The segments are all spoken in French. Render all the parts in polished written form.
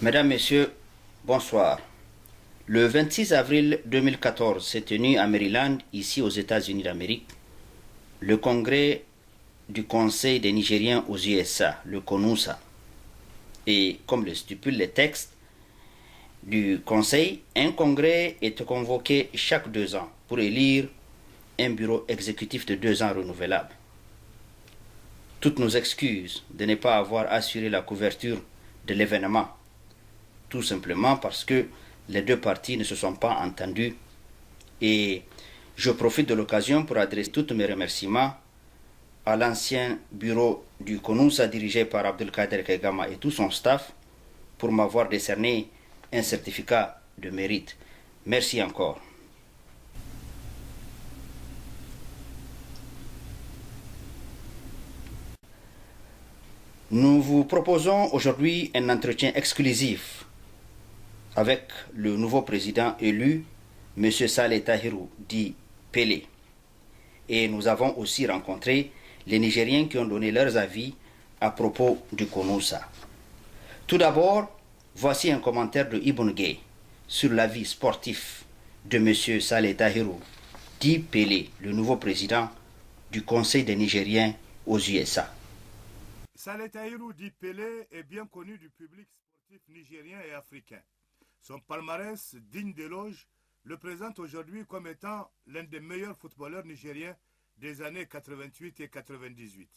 Mesdames, Messieurs, bonsoir. Le 26 avril 2014 s'est tenu à Maryland, ici aux États-Unis d'Amérique, le congrès du Conseil des Nigériens aux USA, le CONUSA. Et comme le stipulent les textes du Conseil, un congrès est convoqué chaque 2 ans pour élire un bureau exécutif de 2 ans renouvelable. Toutes nos excuses de ne pas avoir assuré la couverture de l'événement, tout simplement parce que les deux parties ne se sont pas entendues. Et je profite de l'occasion pour adresser tous mes remerciements à l'ancien bureau du CONUSA dirigé par Abdelkader Kegama et tout son staff pour m'avoir décerné un certificat de mérite. Merci encore. Nous vous proposons aujourd'hui un entretien exclusif avec le nouveau président élu, M. Saleh Tahirou, dit Pelé. Et nous avons aussi rencontré les Nigériens qui ont donné leurs avis à propos du CONUSA. Tout d'abord, voici un commentaire de Ibn Gay sur l'avis sportif de M. Saleh Tahirou, dit Pelé, le nouveau président du Conseil des Nigériens aux USA. Saleh Tahirou, dit Pelé, est bien connu du public sportif nigérien et africain. Son palmarès, digne d'éloge, le présente aujourd'hui comme étant l'un des meilleurs footballeurs nigériens des années 88 et 98.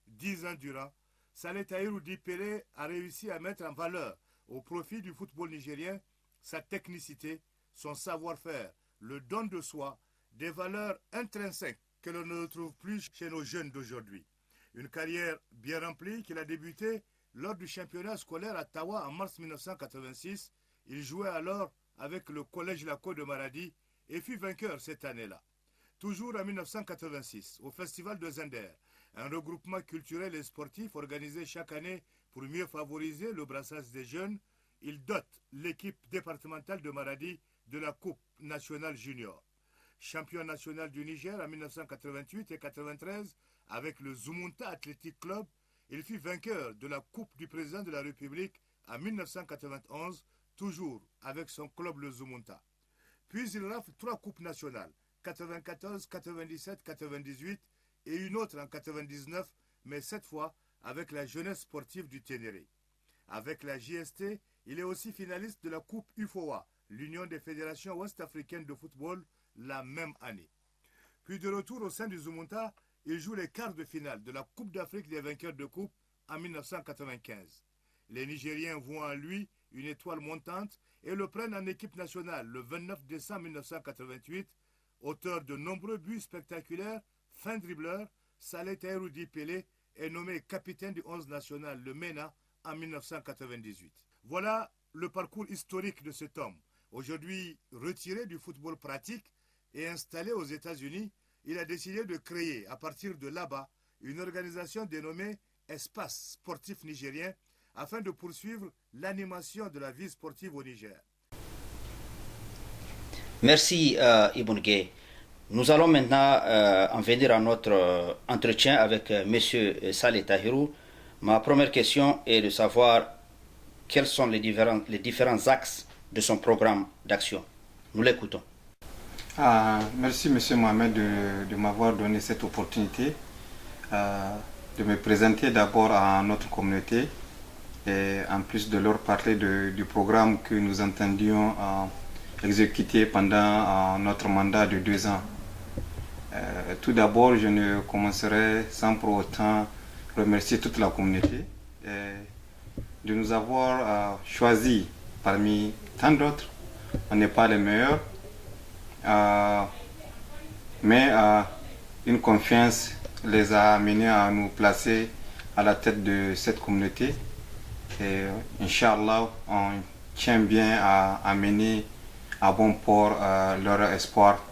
10 ans durant, Saleh Tahirou, dit Pelé, a réussi à mettre en valeur, au profit du football nigérien, sa technicité, son savoir-faire, le don de soi, des valeurs intrinsèques que l'on ne retrouve plus chez nos jeunes d'aujourd'hui. Une carrière bien remplie qu'il a débutée lors du championnat scolaire à Tawa en mars 1986. Il jouait alors avec le Collège Laco de Maradi et fut vainqueur cette année-là. Toujours en 1986, au Festival de Zender, un regroupement culturel et sportif organisé chaque année pour mieux favoriser le brassage des jeunes, il dote l'équipe départementale de Maradi de la Coupe nationale junior. Champion national du Niger en 1988 et 1993 avec le Zumunta Athletic Club, il fut vainqueur de la Coupe du président de la République en 1991, toujours avec son club le Zumunta. Puis il rafle 3 coupes nationales, 94, 97, 98 et une autre en 99, mais cette fois avec la jeunesse sportive du Ténéré. Avec la JST, il est aussi finaliste de la Coupe UFOA, l'Union des fédérations ouest-africaines de football, la même année. Puis de retour au sein du Zumunta, il joue les quarts de finale de la Coupe d'Afrique des vainqueurs de coupe en 1995. Les Nigériens voient en lui une étoile montante et le prennent en équipe nationale le 29 décembre 1988. Auteur de nombreux buts spectaculaires, fin dribbleur, Saleh Tahirou, dit Pelé est nommé capitaine du 11 national, le MENA, en 1998. Voilà le parcours historique de cet homme. Aujourd'hui retiré du football pratique et installé aux États-Unis, il a décidé de créer, à partir de là-bas, une organisation dénommée Espace sportif nigérien afin de poursuivre l'animation de la vie sportive au Niger. Merci Ibn Gay. Nous allons maintenant en venir à notre entretien avec M. Saleh Tahirou. Ma première question est de savoir quels sont les différents axes de son programme d'action. Nous l'écoutons. Merci M. Mohamed de m'avoir donné cette opportunité de me présenter d'abord à notre communauté et en plus de leur parler du programme que nous entendions exécuter pendant notre mandat de 2 ans. Tout d'abord, je ne commencerai sans pour autant remercier toute la communauté de nous avoir choisis parmi tant d'autres. On n'est pas les meilleurs, mais une confiance les a amenés à nous placer à la tête de cette communauté. Et Inch'Allah, on tient bien à mener à bon port leur espoir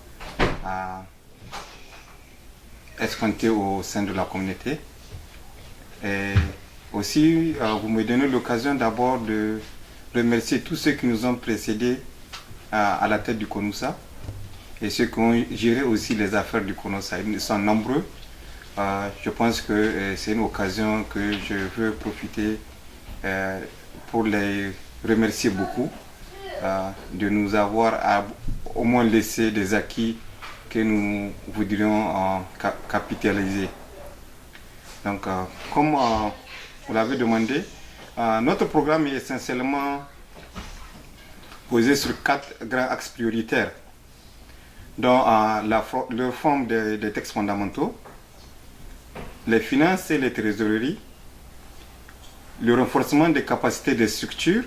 escompté au sein de la communauté. Et aussi, vous me donnez l'occasion d'abord de remercier tous ceux qui nous ont précédés à la tête du CONUSA et ceux qui ont géré aussi les affaires du CONUSA. Ils sont nombreux. Je pense que c'est une occasion que je veux profiter pour les remercier beaucoup de nous avoir au moins laissé des acquis que nous voudrions capitaliser. Donc, comme vous l'avez demandé, notre programme est essentiellement posé sur 4 grands axes prioritaires, dont la réforme des textes fondamentaux, les finances et les trésoreries, le renforcement des capacités des structures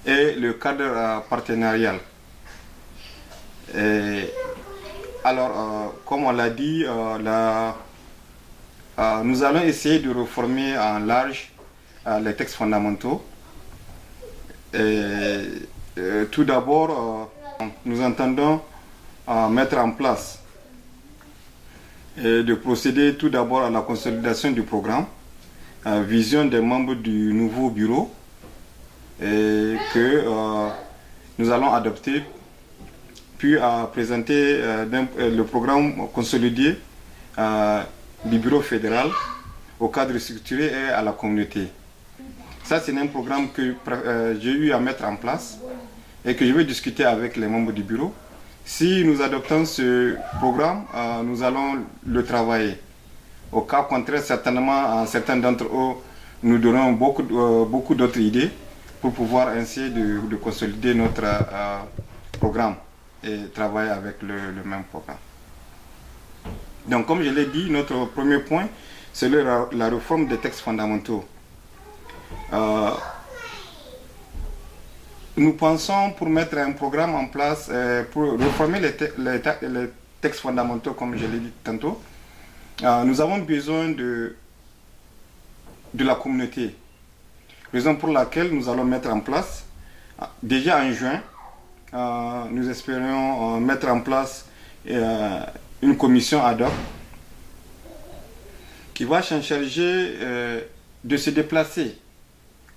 et le cadre partenarial. Alors, comme on l'a dit, nous allons essayer de réformer en large les textes fondamentaux. Tout d'abord, nous entendons mettre en place et de procéder tout d'abord à la consolidation du programme, vision des membres du nouveau bureau et que nous allons adopter, puis présenter le programme consolidé du bureau fédéral au cadre structuré et à la communauté. Ça, c'est un programme que j'ai eu à mettre en place et que je vais discuter avec les membres du bureau. Si nous adoptons ce programme, nous allons le travailler. Au cas contraire, certainement, certains d'entre eux nous donneront beaucoup d'autres idées pour pouvoir ainsi de consolider notre programme et travailler avec le même programme. Donc, comme je l'ai dit, notre premier point, c'est la réforme des textes fondamentaux. Nous pensons, pour mettre un programme en place, pour réformer les textes fondamentaux, comme je l'ai dit tantôt, nous avons besoin de la communauté. Raison pour laquelle nous allons mettre en place, déjà en juin, nous espérons mettre en place une commission ad hoc qui va s'en charger de se déplacer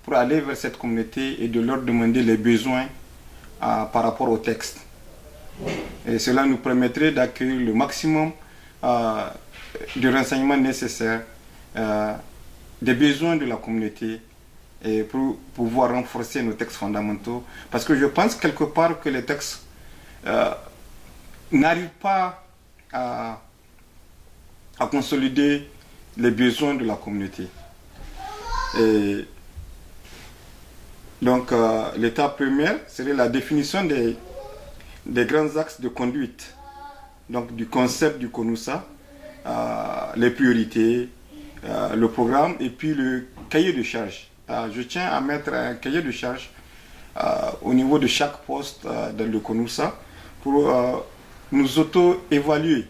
pour aller vers cette communauté et de leur demander les besoins par rapport au texte. Et cela nous permettrait d'accueillir le maximum de renseignements nécessaires des besoins de la communauté et pour pouvoir renforcer nos textes fondamentaux. Parce que je pense quelque part que les textes n'arrivent pas à consolider les besoins de la communauté. Et donc, l'étape première serait la définition des grands axes de conduite, donc du concept du CONUSA, les priorités, le programme et puis le cahier de charge. Je tiens à mettre un cahier de charge au niveau de chaque poste dans le CONUSA pour nous auto-évaluer.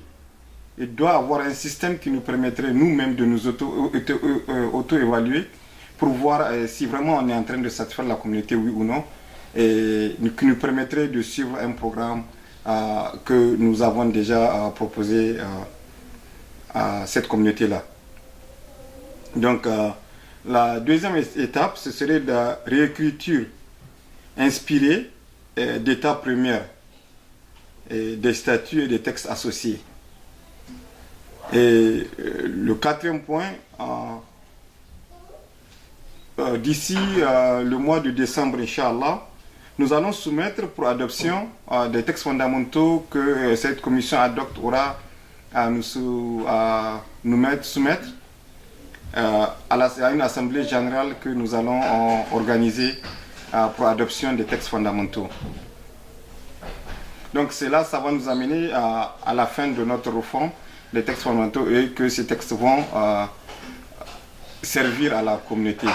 Il doit avoir un système qui nous permettrait nous-mêmes de nous auto-évaluer pour voir si vraiment on est en train de satisfaire la communauté, oui ou non, et qui nous permettrait de suivre un programme que nous avons déjà proposé à cette communauté-là. Donc, la deuxième étape, ce serait la réécriture inspirée d'étapes premières, des statuts et des textes associés. Et le quatrième point, d'ici le mois de décembre, Inch'Allah, nous allons soumettre pour adoption des textes fondamentaux que cette commission ad hoc aura à nous soumettre à une assemblée générale que nous allons organiser pour adoption des textes fondamentaux. Donc cela, ça va nous amener à la fin de notre réforme des textes fondamentaux et que ces textes vont servir à la communauté.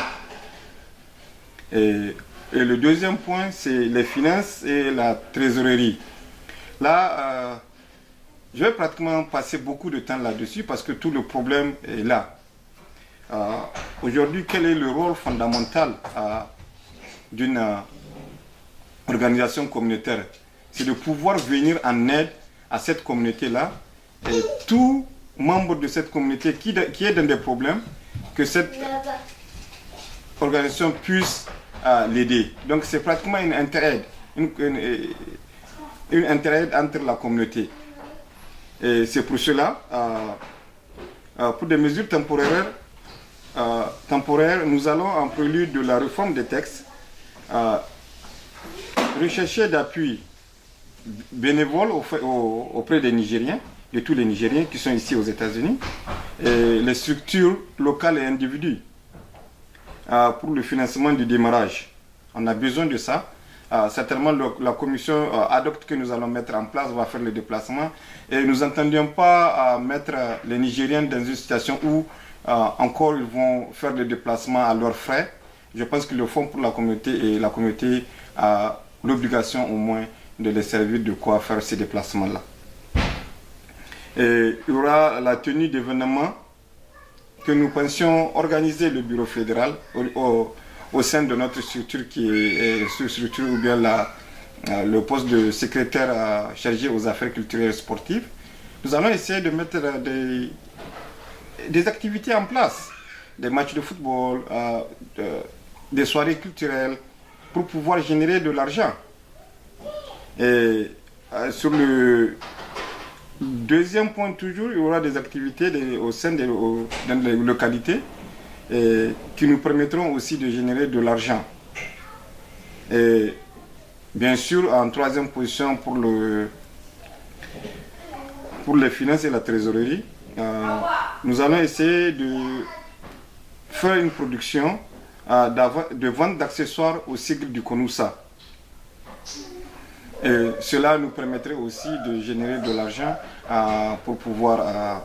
Et le deuxième point, c'est les finances et la trésorerie. Là, je vais pratiquement passer beaucoup de temps là-dessus parce que tout le problème est là. Aujourd'hui, quel est le rôle fondamental d'une organisation communautaire? C'est de pouvoir venir en aide à cette communauté-là et tout membre de cette communauté qui est dans des problèmes, que cette organisation puisse l'aider. Donc c'est pratiquement une interaide, une interaide entre la communauté. Et c'est pour cela, pour des mesures temporaires, nous allons en prélude de la réforme des textes rechercher d'appui bénévole auprès des Nigériens, de tous les Nigériens qui sont ici aux États-Unis, et les structures locales et individuelles pour le financement du démarrage. On a besoin de ça. Certainement, la commission ad hoc que nous allons mettre en place va faire le déplacement. Et nous n'entendions pas mettre les Nigériens dans une situation où encore ils vont faire le déplacement à leurs frais. Je pense qu'ils le font pour la communauté et la communauté a l'obligation au moins de les servir de quoi faire ces déplacements-là. Et il y aura la tenue d'événements que nous pensions organiser le bureau fédéral au sein de notre structure qui est structure ou bien le poste de secrétaire chargé aux affaires culturelles et sportives. Nous allons essayer de mettre des activités en place, des matchs de football, des soirées culturelles pour pouvoir générer de l'argent. Et sur le deuxième point toujours, il y aura des activités au sein dans les localités qui nous permettront aussi de générer de l'argent. Et bien sûr, en troisième position pour les finances et la trésorerie, nous allons essayer de faire une production de vente d'accessoires au cycle du Konoussa. Et cela nous permettrait aussi de générer de l'argent pour pouvoir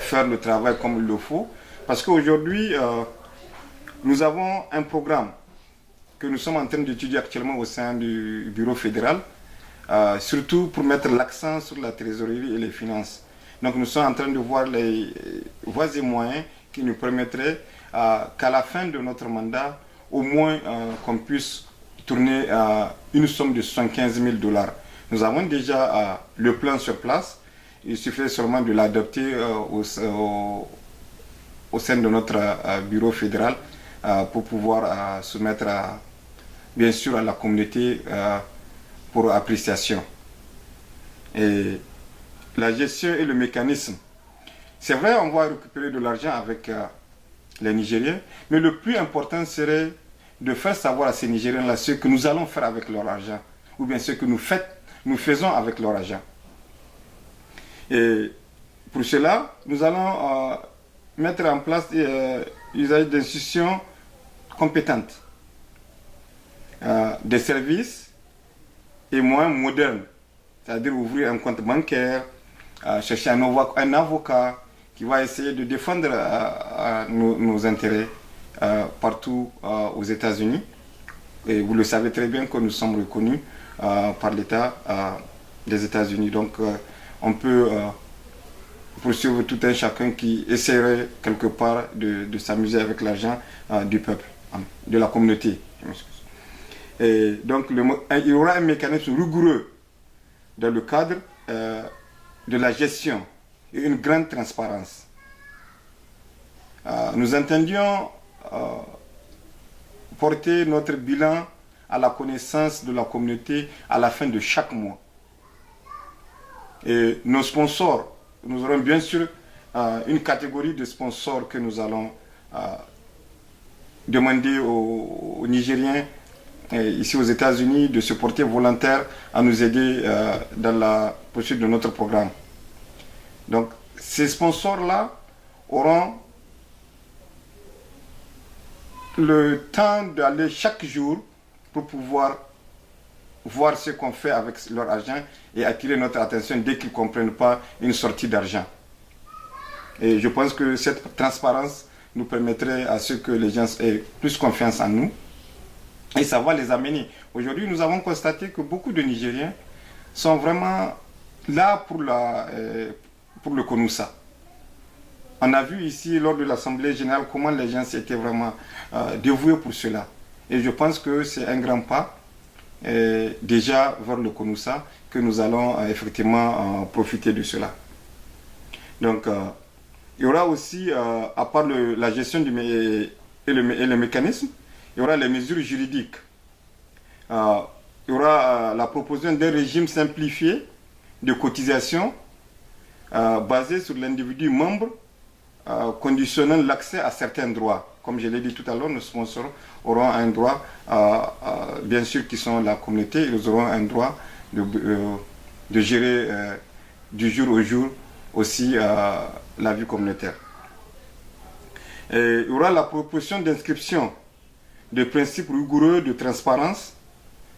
faire le travail comme il le faut. Parce qu'aujourd'hui, nous avons un programme que nous sommes en train d'étudier actuellement au sein du bureau fédéral, surtout pour mettre l'accent sur la trésorerie et les finances. Donc nous sommes en train de voir les voies et moyens qui nous permettraient qu'à la fin de notre mandat, au moins qu'on puisse tourner une somme de 75 000 $. Nous avons déjà le plan sur place. Il suffit seulement de l'adopter au sein de notre bureau fédéral pour pouvoir soumettre bien sûr à la communauté pour appréciation. Et la gestion et le mécanisme. C'est vrai, on va récupérer de l'argent avec les Nigériens, mais le plus important serait de faire savoir à ces Nigériens-là ce que nous allons faire avec leur argent, ou bien ce que nous faisons avec leur argent. Et pour cela, nous allons mettre en place l'usage d'institutions compétentes, des services et moyens modernes, c'est-à-dire ouvrir un compte bancaire, chercher un avocat qui va essayer de défendre nos intérêts partout aux États-Unis. Et vous le savez très bien que nous sommes reconnus par l'État des États-Unis. Donc on peut poursuivre tout un chacun qui essaierait quelque part de s'amuser avec l'argent du peuple, de la communauté. Et donc il y aura un mécanisme rigoureux dans le cadre de la gestion et une grande transparence. Nous entendions porter notre bilan à la connaissance de la communauté à la fin de chaque mois. Et nos sponsors, nous aurons bien sûr une catégorie de sponsors que nous allons demander aux Nigériens ici aux États-Unis de se porter volontaires à nous aider dans la poursuite de notre programme. Donc ces sponsors-là auront le temps d'aller chaque jour pour pouvoir voir ce qu'on fait avec leur argent et attirer notre attention dès qu'ils ne comprennent pas une sortie d'argent. Et je pense que cette transparence nous permettrait à ce que les gens aient plus confiance en nous et ça va les amener. Aujourd'hui, nous avons constaté que beaucoup de Nigériens sont vraiment là pour le Konoussa. On a vu ici, lors de l'Assemblée générale, comment les gens étaient vraiment dévoués pour cela. Et je pense que c'est un grand pas, déjà vers le Konoussa, que nous allons effectivement profiter de cela. Donc, il y aura aussi, à part la gestion et le mécanisme, il y aura les mesures juridiques. Il y aura la proposition d'un régime simplifié de cotisation basé sur l'individu membre, conditionnant l'accès à certains droits. Comme je l'ai dit tout à l'heure, nos sponsors auront un droit, bien sûr, qui sont la communauté, ils auront un droit de gérer du jour au jour aussi la vie communautaire. Et il y aura la proposition d'inscription de principes rigoureux de transparence,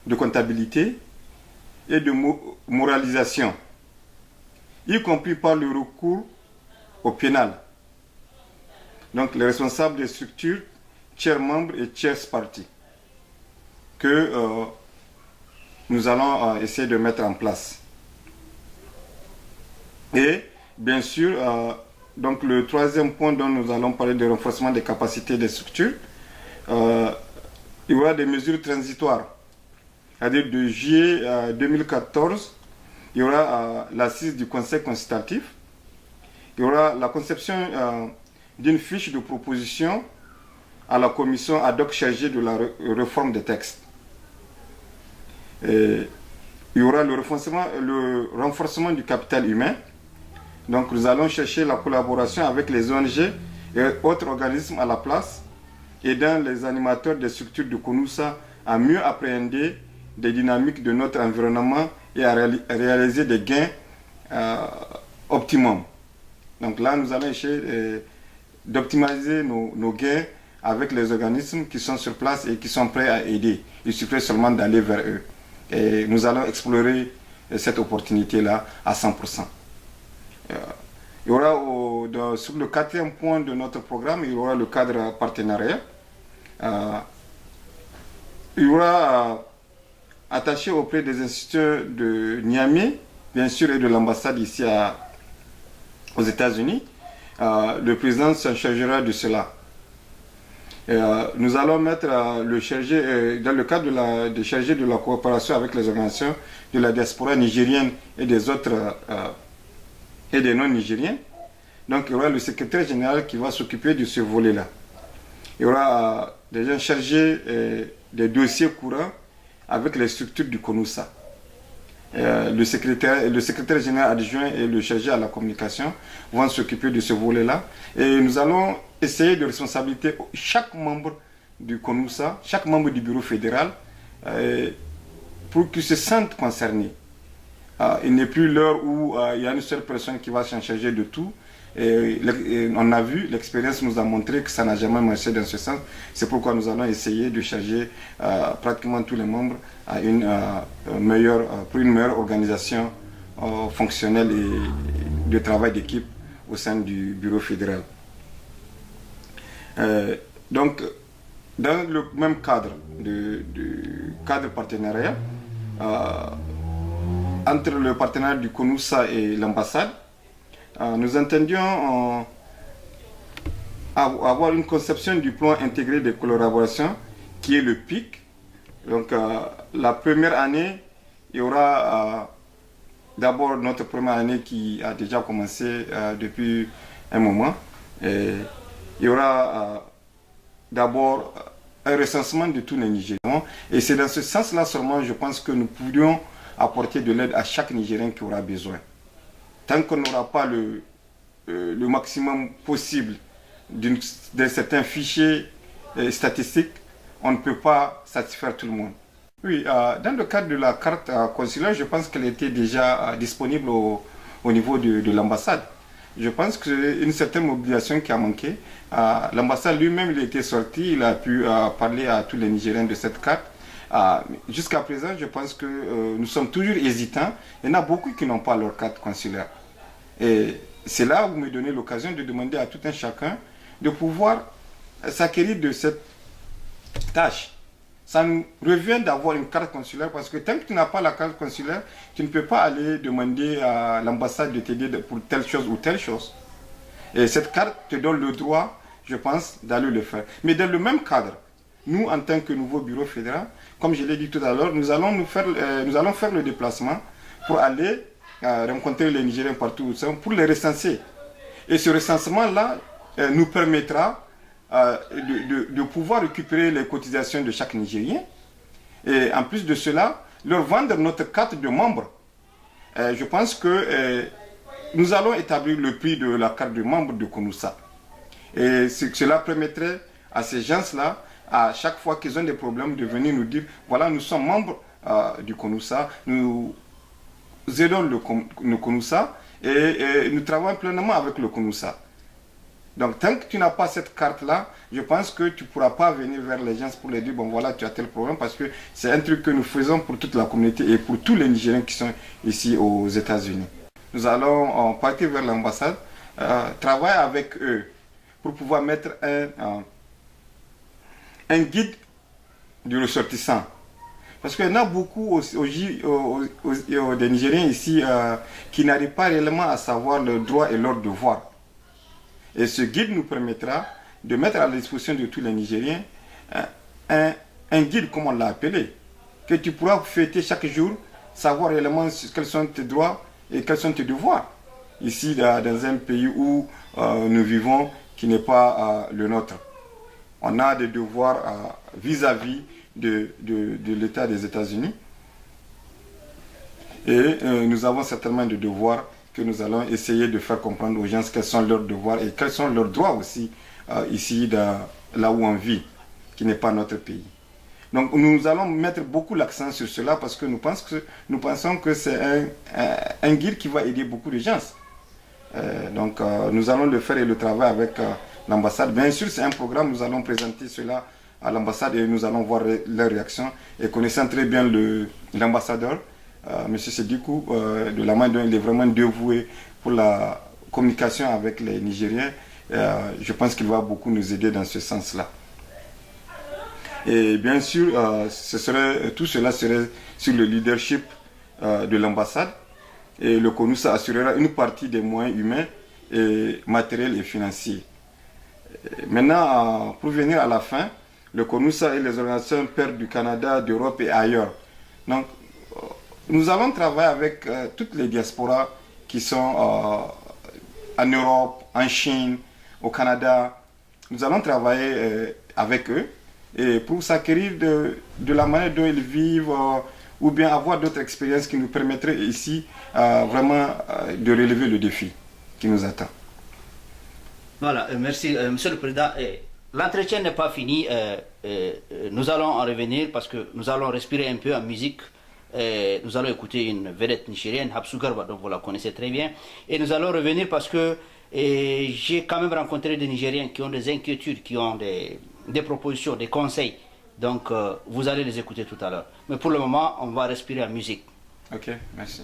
de comptabilité et de moralisation, y compris par le recours au pénal. Donc les responsables des structures, tiers membres et tiers parties, que nous allons essayer de mettre en place. Et bien sûr, donc le troisième point dont nous allons parler de renforcement des capacités des structures, il y aura des mesures transitoires. C'est-à-dire de juillet 2014, il y aura l'assise du Conseil consultatif, il y aura la conception d'une fiche de proposition à la commission ad hoc chargée de la réforme des textes. Et il y aura le renforcement du capital humain. Donc nous allons chercher la collaboration avec les ONG et autres organismes à la place, aidant les animateurs des structures de Konoussa à mieux appréhender des dynamiques de notre environnement et à réaliser des gains optimum. Donc là, nous allons essayer d'optimiser nos gains avec les organismes qui sont sur place et qui sont prêts à aider. Il suffit seulement d'aller vers eux. Et nous allons explorer cette opportunité-là à 100%. Il y aura sur le quatrième point de notre programme, il y aura le cadre partenariat. Il y aura attaché auprès des institutions de Niamey, bien sûr, et de l'ambassade ici aux États-Unis. Le président s'en chargera de cela. Nous allons mettre le chargé, dans le cadre de chargé de la coopération avec les organisations de la diaspora nigérienne et des autres et des non-nigériens. Donc il y aura le secrétaire général qui va s'occuper de ce volet-là. Il y aura des gens chargés des dossiers courants avec les structures du Konoussa. Le secrétaire général adjoint et le chargé à la communication vont s'occuper de ce volet-là. Et nous allons essayer de responsabiliser chaque membre du Konoussa, chaque membre du bureau fédéral, pour qu'ils se sentent concernés. Il n'est plus l'heure où il y a une seule personne qui va s'en charger de tout. Et on a vu, l'expérience nous a montré que ça n'a jamais marché dans ce sens. C'est pourquoi nous allons essayer de charger pratiquement tous les membres à pour une meilleure organisation fonctionnelle et de travail d'équipe au sein du bureau fédéral. Donc, dans le même cadre, du cadre partenariat, entre le partenariat du Konoussa et l'ambassade, nous entendions avoir une conception du plan intégré de collaboration qui est le PIC. Donc la première année, il y aura d'abord notre première année qui a déjà commencé depuis un moment. Et il y aura d'abord un recensement de tous les Nigériens. Et c'est dans ce sens-là seulement, je pense que nous pourrions apporter de l'aide à chaque Nigérien qui aura besoin. Tant qu'on n'aura pas le maximum possible d'un certain fichier statistique, on ne peut pas satisfaire tout le monde. Oui, dans le cadre de la carte consulaire, je pense qu'elle était déjà disponible au niveau de l'ambassade. Je pense que c'est une certaine mobilisation qui a manqué. L'ambassade lui-même, il était sorti, il a pu parler à tous les Nigériens de cette carte. Jusqu'à présent, je pense que nous sommes toujours hésitants. Il y en a beaucoup qui n'ont pas leur carte consulaire. Et c'est là où vous me donnez l'occasion de demander à tout un chacun de pouvoir s'acquérir de cette tâche. ça nous revient d'avoir une carte consulaire parce que tant que tu n'as pas la carte consulaire, tu ne peux pas aller demander à l'ambassade de t'aider pour telle chose ou telle chose. Et cette carte te donne le droit, je pense, d'aller le faire. Mais dans le même cadre, nous, en tant que nouveau bureau fédéral, comme je l'ai dit tout à l'heure, nous allons faire le déplacement pour aller rencontrer les Nigériens partout pour les recenser. Et ce recensement-là nous permettra de pouvoir récupérer les cotisations de chaque Nigérien. Et en plus de cela, leur vendre notre carte de membre. Je pense que nous allons établir le prix de la carte de membre de CONUSA. Et cela permettrait à ces gens-là, à chaque fois qu'ils ont des problèmes, de venir nous dire, voilà, nous sommes membres du CONUSA, nous aidons le CONUSA et nous travaillons pleinement avec le CONUSA. Donc, tant que tu n'as pas cette carte-là, je pense que tu ne pourras pas venir vers les gens pour les dire, bon voilà, tu as tel problème, parce que c'est un truc que nous faisons pour toute la communauté et pour tous les Nigériens qui sont ici aux États-Unis. Nous allons partir vers l'ambassade, travailler avec eux pour pouvoir mettre un guide du ressortissant. Parce qu'il y en a beaucoup des Nigériens ici qui n'arrivent pas réellement à savoir leurs droits et leurs devoirs. Et ce guide nous permettra de mettre à la disposition de tous les Nigériens un guide, comme on l'a appelé, que tu pourras fêter chaque jour, savoir réellement quels sont tes droits et quels sont tes devoirs. Ici, dans un pays où nous vivons, qui n'est pas le nôtre. On a des devoirs vis-à-vis de l'État des États-Unis. Et nous avons certainement des devoirs que nous allons essayer de faire comprendre aux gens quels sont leurs devoirs et quels sont leurs droits aussi ici, là où on vit, qui n'est pas notre pays. Donc nous allons mettre beaucoup l'accent sur cela parce que nous pensons que c'est un guide qui va aider beaucoup de gens. Donc nous allons le faire et le travail avec l'ambassade. Bien sûr, c'est un programme, nous allons présenter cela à l'ambassade et nous allons voir leur réaction. Et connaissant très bien l'ambassadeur, M. Sedikou, de la main dont il est vraiment dévoué pour la communication avec les Nigériens, je pense qu'il va beaucoup nous aider dans ce sens-là. Et bien sûr, tout cela serait sur le leadership de l'ambassade. Et le CONUSA assurera une partie des moyens humains, et matériels et financiers. Maintenant, pour venir à la fin, le CONUSA et les organisations pairs du Canada, d'Europe et ailleurs. Donc, nous allons travailler avec toutes les diasporas qui sont en Europe, en Chine, au Canada. Nous allons travailler avec eux et pour s'acquérir de la manière dont ils vivent ou bien avoir d'autres expériences qui nous permettraient ici vraiment de relever le défi qui nous attend. Voilà, merci Monsieur le Président. L'entretien n'est pas fini. Nous allons en revenir parce que nous allons respirer un peu en musique. Nous allons écouter une vedette nigérienne, Habsou Garba, donc vous la connaissez très bien. Et nous allons revenir parce que j'ai quand même rencontré des Nigériens qui ont des inquiétudes, qui ont des propositions, des conseils. Donc vous allez les écouter tout à l'heure. Mais pour le moment, on va respirer en musique. Ok, merci.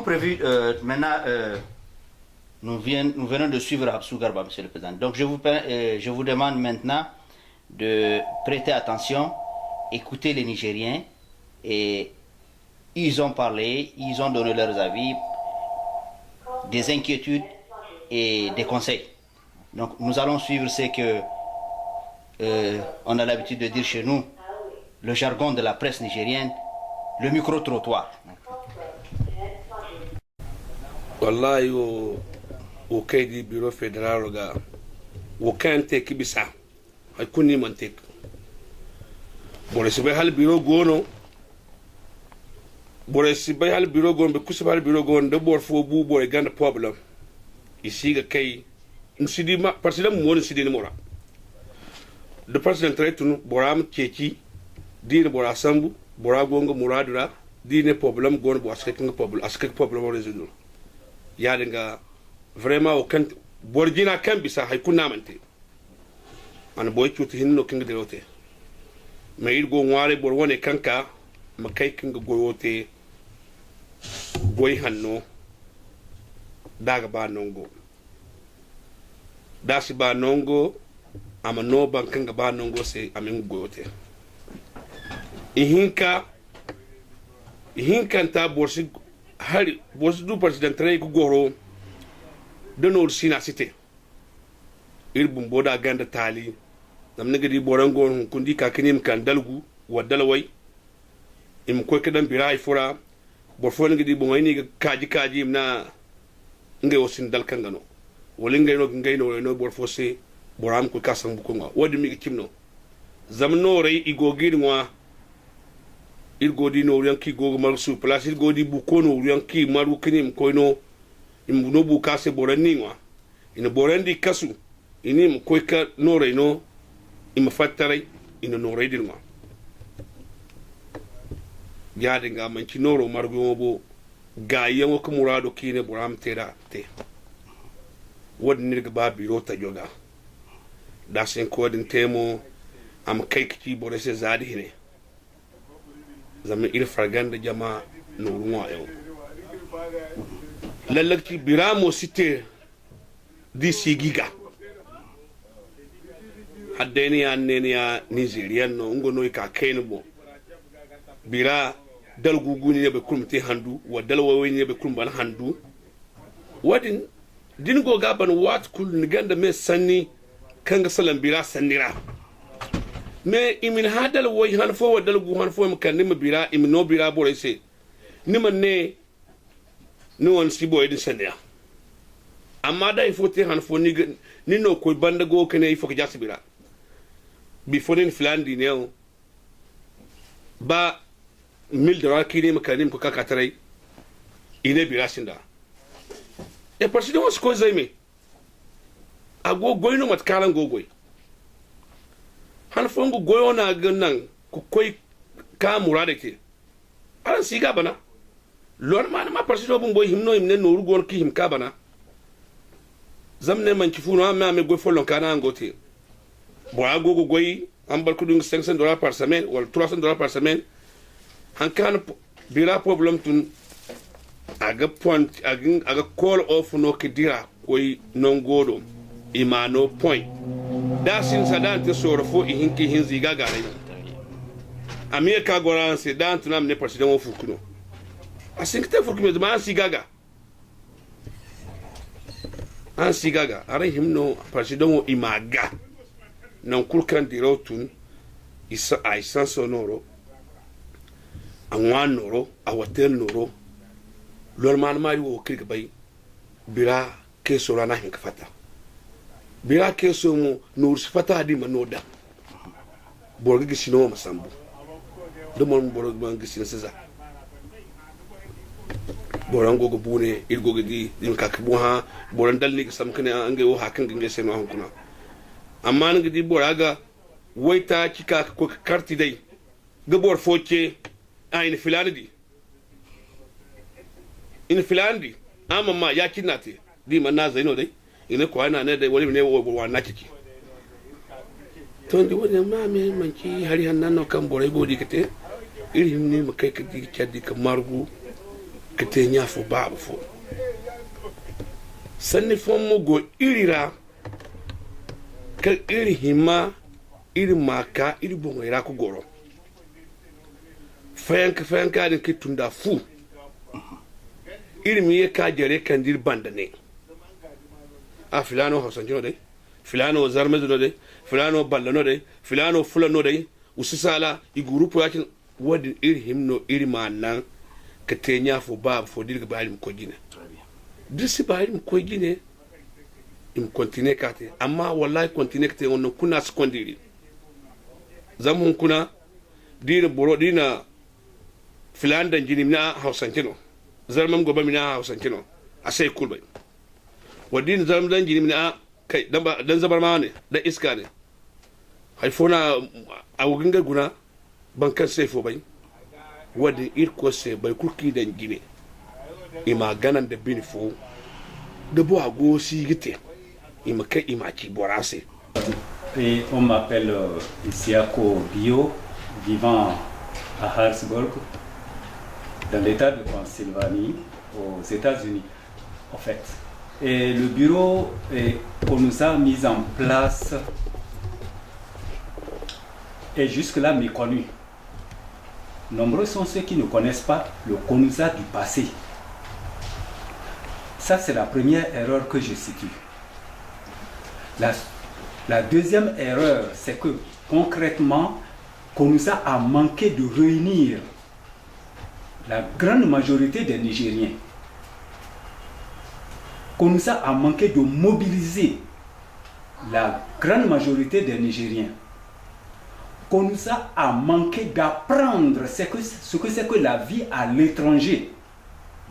prévu maintenant, nous venons de suivre Absou Garba, Monsieur le Président. Donc je vous demande maintenant de prêter attention, écouter les Nigériens, et ils ont parlé, ils ont donné leurs avis, des inquiétudes et des conseils. Donc nous allons suivre ce que on a l'habitude de dire chez nous, le jargon de la presse nigérienne, le micro-trottoir. Wallahi o kai di bureau fédéral ga wo kan te kibisa hay kunni man tek bore sibe hal bureau gono bore sibe hal bureau gono be kusibe hal bureau gono de bor fo bu bore ganda problem ici ga kay nsidi ma president mo nsidi ni mora de president tretunu boram keki dine bora sambu bora gongo muradura dine problem gono bo aske problem résoudre yalinga vraiment o kan borjina kan bisa hay kunna mante an boy cuti hinno kinga derote mais il go ngwale bor woni kanka ma kay kinga goyote boy hanno daga ba nongo dasi ba nongo ama no ban kinga ba nongo se amin goyote ihinka ta borsi hari borsi du president tray ko goro de no sina cité il bumboda ganda tali nam nagadi borango kundi ka kinim kan dalgu wa dalawai im ko kedan biray fura bor fo ngadi bo ngani kaji na ngay wosin dal kangano woli ngay no bor fo se boram ko kasam bu ko nga wodi mi kimno zamno rey igogir ngwa il godi no yanki gogo mar su place il godi bu kono yanki maru kinim ko no imbuno bu kase borani ngwa ina borandi kasu inim ko ka no rey no im fattare ina no rey dirma yaade nga man ci noro margo bo ga yango ko murado kine boram tera te wodi nirga ba biro ta joga da sen ko din temo am kayki bore se zadi hine zama il fraganda jama no ruwa yo lalakti biramo cité d'ici giga haddeni anneni ya nigerian no ngono ka kayno bo bira dal guguni ne be kulmte handu wa dal wawi ne be kulmban handu wadin din go gaban wat kul ni ganda me sanni kanga salam bira sannira me imin hadal way han fo wa dal gu han fo kan ne bira imin no bira bore se ni man ne no won si boy din sanniya amma da ifo te han fo ni no ko banda go kene ifo ko jasbira bi fonin flandi ne ba $1000 kini makanim ko kakatarai ine birasinda e parti de was coisa me ago goino mat kalan gogoi han fongo goyo na gannan ko koy ka murade ke aran siga bana lon man ma parti do boy himno himne no rugon ki him ka bana zamne man ci funo amma me goy folon kana ngote bo ago goy am barku dung $500 par semaine wala $300 par semaine han kan bira problem tun aga point aga call off no kidira koy non godo imano point dasin sadante soro fo ihinki hinzi gagare amerika goran se dan tunam ne president of fukuno asinkte fukuno de man sigaga an sigaga are himno president o imaga non kulkan dirotun isa aisan sonoro anwan noro awatel noro lorman mari wo kirga bay bira keso rana hin kafata bira keso mo nur sifata di manoda borga gisino masambu do mon borga gisino seza borango go bune irgo di din kakbu ha boran dalni sam kane ange wo hakan ginge seno hankuna amma ngi di boraga woita kika ko karti dai gabor foce in filandi amma ma ya kinnate di man na zaino dai ina ko ana ne dai wani ne wa na kiki ton di wani ma me manki hari hannan no kan borai bodi kate irin ne makai kadi kadi kamargu ka te nya fo babu fo sanni fon mo go irira ka iri hima iri maka iri bongo ira ko goro fayanka din ki tunda fu iri mi ka jere kan dir bandane a filano hausanjino dai filano zarmezo dai filano ballano dai filano fulano dai usisala i grupo yakin wadi iri himno iri manan ka tenya fo bab fo dirga balim ko gine disi balim ko gine im continue kate amma wallahi continue kate on kuna sekondiri zamun kuna dina boro dina filanda jini na hausankino zarmam goba mina hausankino asai kulbai wadin zarmam jini mina kai dan zabar ma ne dan iska ne haifona a wuginga guna bankan sai fo bai wadin irko sai bai kurki dan gine ima ganan da bini fo da bo ago si gite ima kai ima ki borase. Et on m'appelle Isiako Bio, vivant à Harrisburg, dans l'état de Pennsylvanie, aux États-Unis, en fait. Et le bureau qu'on nous a mis en place est jusque-là méconnu. Nombreux sont ceux qui ne connaissent pas le CONUSA du passé. Ça, c'est la première erreur que je situe. La deuxième erreur, c'est que concrètement, CONUSA a manqué de réunir la grande majorité des Nigériens. CONUSA a manqué de mobiliser la grande majorité des Nigériens. CONUSA a manqué d'apprendre ce que c'est que la vie à l'étranger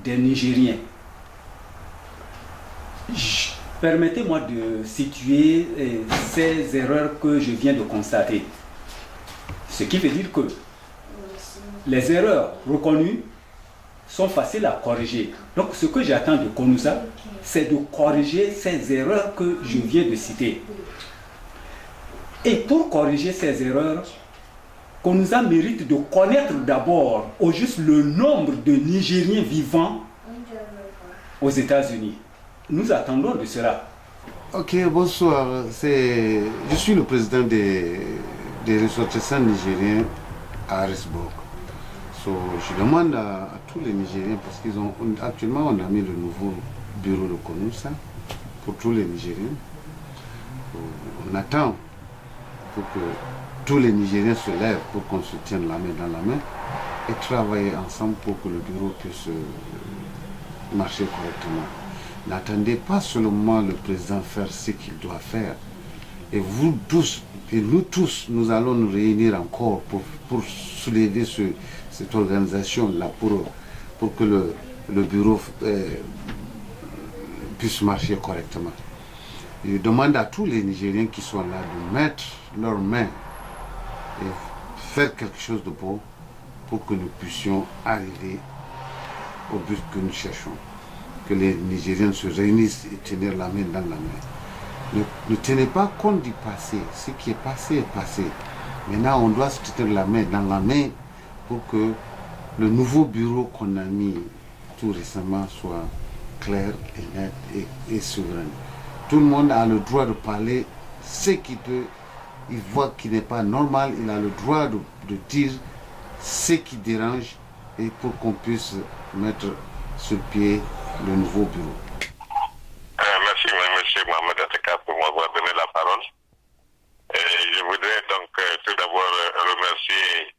des Nigériens. Permettez-moi de situer ces erreurs que je viens de constater. Ce qui veut dire que les erreurs reconnues sont faciles à corriger. Donc ce que j'attends de CONUSA, c'est de corriger ces erreurs que je viens de citer. Et pour corriger ces erreurs, CONUSA mérite de connaître d'abord au juste le nombre de Nigériens vivant aux États-Unis. Nous attendons de cela. Ok, bonsoir. Je suis le président des ressortissants nigériens à Harrisburg. Je demande à tous les Nigériens, parce qu'actuellement on a mis le nouveau bureau de CONUSA pour tous les Nigériens. On attend pour que tous les Nigériens se lèvent pour qu'on se tienne la main dans la main et travailler ensemble pour que le bureau puisse marcher correctement. N'attendez pas seulement le président faire ce qu'il doit faire. Et vous tous, et nous tous, nous allons nous réunir encore pour soulever cette organisation-là, pour que le bureau puisse marcher correctement. Je demande à tous les Nigériens qui sont là de mettre leurs mains et faire quelque chose de beau pour que nous puissions arriver au but que nous cherchons. Que les Nigériens se réunissent et tenir la main dans la main. Ne tenez pas compte du passé. Ce qui est passé est passé. Maintenant, on doit se tenir la main dans la main pour que le nouveau bureau qu'on a mis tout récemment soit clair et net et souverain. Tout le monde a le droit de parler ce qu'il peut. Il voit qu'il n'est pas normal. Il a le droit de dire ce qui dérange et pour qu'on puisse mettre sur pied le nouveau bureau. Merci, M. Mohamed Ateka, pour m'avoir donné la parole. Je voudrais donc tout d'abord remercier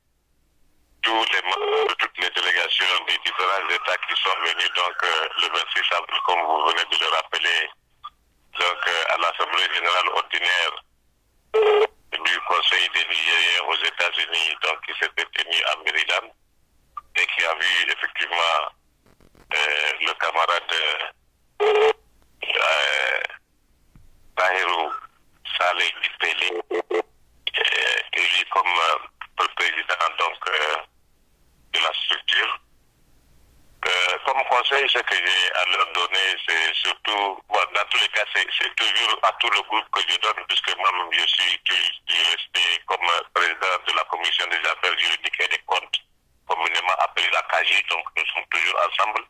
tous les membres de toutes les délégations des différents États qui sont venus donc le 26 avril, comme vous venez de le rappeler, donc à l'Assemblée générale ordinaire du Conseil des Nigériens aux États-Unis, donc qui s'était tenu à Maryland et qui a vu effectivement le camarade Tahirou Saleh Dipele élu comme président donc de la structure. Comme conseil, ce que j'ai à leur donner, c'est surtout, bon, dans tous les cas, c'est toujours à tout le groupe que je donne, puisque moi-même je suis resté comme président de la commission des affaires juridiques et des comptes, communément appelé la CAGI, donc nous sommes toujours ensemble.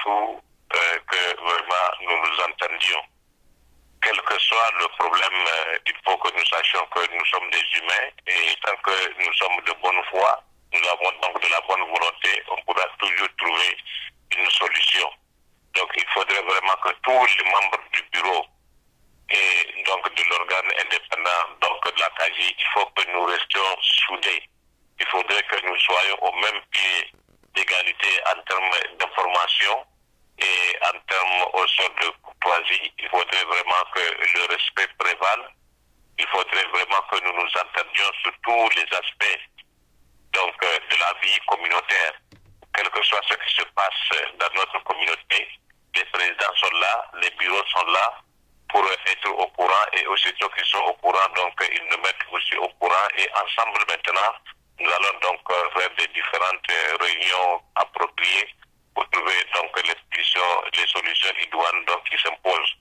tout que vraiment nous nous entendions. Quel que soit le problème, il faut que nous sachions que nous sommes des humains et tant que nous sommes de bonne foi, nous avons donc de la bonne volonté, on pourra toujours trouver une solution. Donc il faudrait vraiment que tous les membres du bureau et donc de l'organe indépendant, donc de la CAGI, il faut que nous restions soudés. Il faudrait que nous soyons au même pied d'égalité en termes d'information et en termes aussi de courtoisie. Il faudrait vraiment que le respect prévale. Il faudrait vraiment que nous nous entendions sur tous les aspects donc, de la vie communautaire. Quel que soit ce qui se passe dans notre communauté, les présidents sont là, les bureaux sont là pour être au courant et aussitôt qu'ils sont au courant, donc ils nous mettent aussi au courant et ensemble maintenant, nous allons donc faire des différentes réunions appropriées pour trouver donc les solutions idoines donc, qui s'imposent.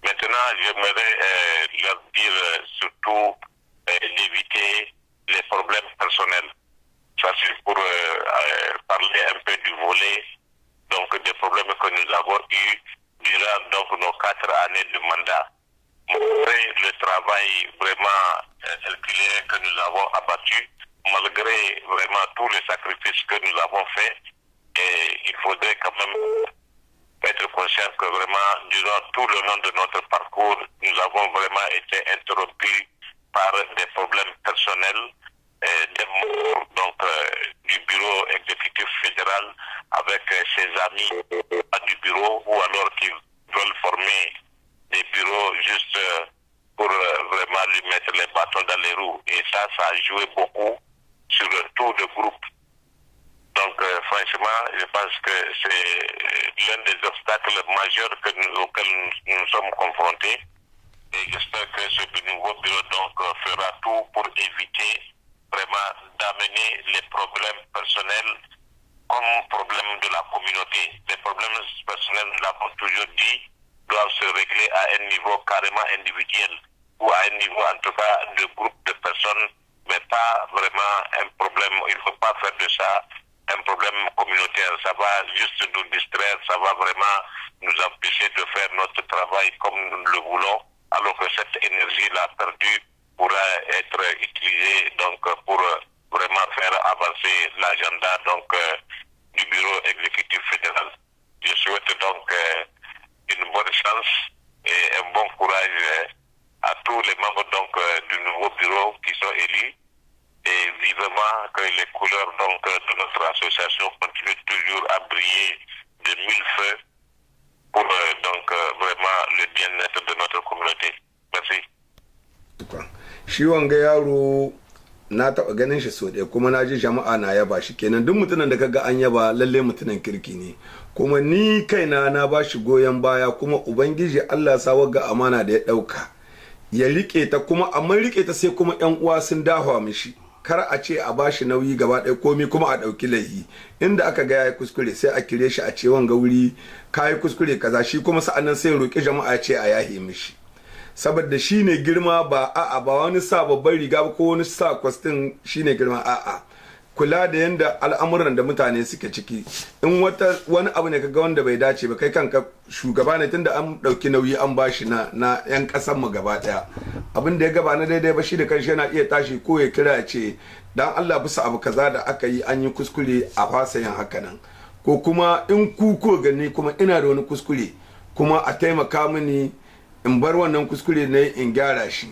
Maintenant, j'aimerais leur dire surtout d'éviter les problèmes personnels. Ça, c'est pour parler un peu du volet donc, des problèmes que nous avons eus durant donc, nos 4 années de mandat. Malgré le travail vraiment calculé que nous avons abattu, malgré vraiment tous les sacrifices que nous avons faits, et il faudrait quand même être conscient que vraiment, durant tout le long de notre parcours, nous avons vraiment été interrompus par des problèmes personnels, des membres donc, du bureau exécutif fédéral avec ses amis du bureau ou alors qui veulent former des bureaux juste pour vraiment lui mettre les bâtons dans les roues. Et ça a joué beaucoup sur tout le groupe. Donc, franchement, je pense que c'est l'un des obstacles majeurs auxquels nous sommes confrontés. Et j'espère que ce nouveau bureau donc, fera tout pour éviter vraiment d'amener les problèmes personnels comme problème de la communauté. Les problèmes personnels, nous l'avons toujours dit, doivent se régler à un niveau carrément individuel ou à un niveau en tout cas de groupe de personnes, mais pas vraiment un problème. Il ne faut pas faire de ça un problème communautaire. Ça va juste nous distraire, ça va vraiment nous empêcher de faire notre travail comme nous le voulons, alors que cette énergie-là perdue pourra être utilisée donc, pour vraiment faire avancer l'agenda donc, du bureau exécutif fédéral. Je souhaite donc une bonne chance et un bon courage à tous les membres donc, du nouveau bureau qui sont élus et vivement que les couleurs donc, de notre association continuent toujours à briller de mille feux pour donc, vraiment le bien-être de notre communauté. Merci. Shi wanga yaro na taɓa ganin shi so ɗaya kuma na ji jama'a na yaba shi kenan duk mutumin da kaga an yaba lalle mutumin kirki ne kuma ni kaina na ba shi goyon baya kuma ubangiji Allah sa wagga amana da ya ɗauka ya rike ta kuma amma rike ta sai kuma ƴan uwa sun dafa mishi kar a ce a ba shi nauyi gaba ɗaya komai kuma a ɗauki laifi inda aka ga yayi kuskure sai a kire shi a ce wanga wuri kai kuskure kaza shi kuma sa'annan sai roki jama'a ce a yahe mishi saboda shi ne girma ba a'a ba wani sa babban riga ba ko wani sa kwastin shi ne girma a'a kula da yanda al'amuran da mutane suke ciki in wani abu ne kaga wanda bai dace ba kai kanka shugaba ne tunda an dauki nauyi an bashi na yan kasan mu gaba daya abin da ya gaba na daidai ba shi da kanshi yana iya tashi ko ya kira ya ce dan Allah bisa abu kaza da aka yi an yi kuskure a fasa yin haka nan ko kuma in ku ko gani kuma ina da wani kuskure kuma a taimaka mini in bar wannan kuskure ne in gyara shi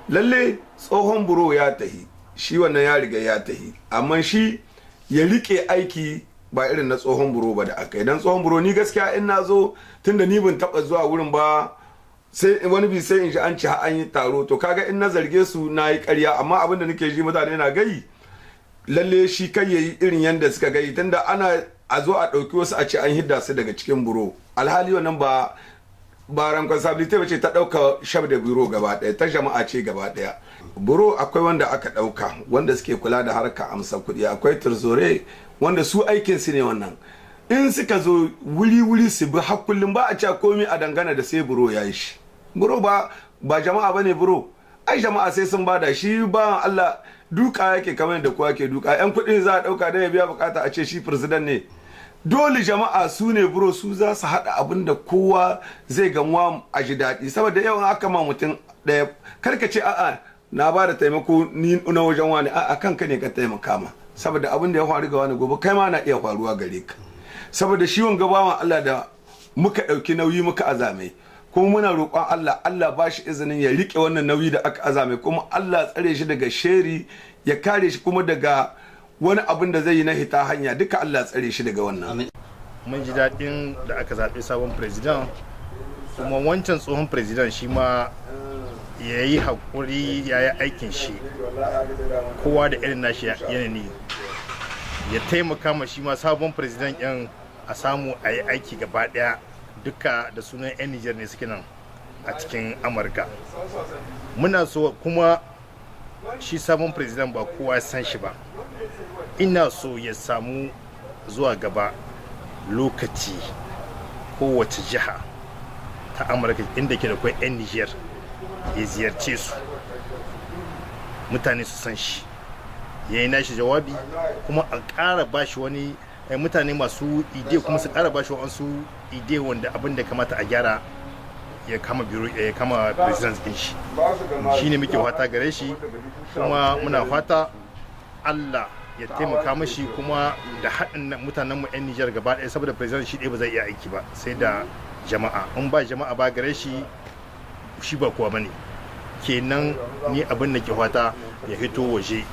lalle tsohon buro ya tahi shi wannan ya riga ya tahi amma shi ya rike aiki ba irin na tsohon buro ba da aka yi dan tsohon buro ni gaskiya in nazo tunda ni ban taba zuwa wurin ba sai wani bi sai in ji an ci an yi taro to kaga in na zarge su na yi ƙarya amma abin da nake ji mutane na gai lalle shi kai yayi irin yanda suka gai tunda ana a zo a ɗauki wasu a ce an hidda su daga cikin buro alhali wannan ba responsibility bace ta dauka shab da biro gaba daya ta jama'a ce gaba daya buro akwai wanda aka dauka wanda suke kula da harka amsa kudi akwai turzore wanda su aikin su ne wannan in suka zo wuri su bi hakullin ba a ci komai a dangana da sai buro yayi shi buro ba jama'a bane buro ai jama'a sai sun bada shi ba Allah duka yake kamar da kowa ke duka yan kudin za a dauka da ya biya bukata a ce shi president ne dole jama'a su ne buro su za su haɗa abin da kowa zai gamuwa a ji daɗi saboda yawan aka ma mutum ɗaya karka ce a'a na ba da taimako ni na wajen wani a'a kanka ne ka taimaka ma saboda abin da ya faru ga wani gobe kai ma na iya faruwa gare ka saboda shi wanga bawan Allah da muka ɗauki nauyi muka azame kuma muna roƙon Allah Allah ba shi izinin ya riƙe wannan nauyi da aka azame kuma Allah tsare shi daga sheri ya kare shi kuma daga wani abin da zai yi na hita hanya duka Allah tsare shi daga wannan. Mun ji daɗin da aka zaɓi sabon president kuma wancan tsohon president shi ma ya yi haƙuri ya yi aikin shi kowa da irin nashi yanayi ya taimaka ma shi ma sabon president yan a samu a yi aiki gaba ɗaya duka da sunan 'yan Nijar ne suke nan a cikin Amurka. Muna so kuma shi sabon president ba kowa san shi ba. Ina so ya samu zuwa gaba lokaci kowace jiha ta Amurka inda ke da kwai 'yan Nijar ya ziyarce su mutane su san shi ya yi nashi jawabi kuma a ƙara ba shi wani mutane masu ide kuma su ƙara ba shi wasu ide wanda abin da kamata a gyara ya kama biro ya kama president din shi shine muke fata gare shi kuma muna fata Allah ya taimaka mashi kuma da haɗin mutanen mu 'yan Nijar gaba ɗaya saboda president shi ɗaya ba zai iya aiki ba sai da jama'a in ba jama'a ba gare shi shi ba kowa bane kenan ni abin da ke fata ya fito waje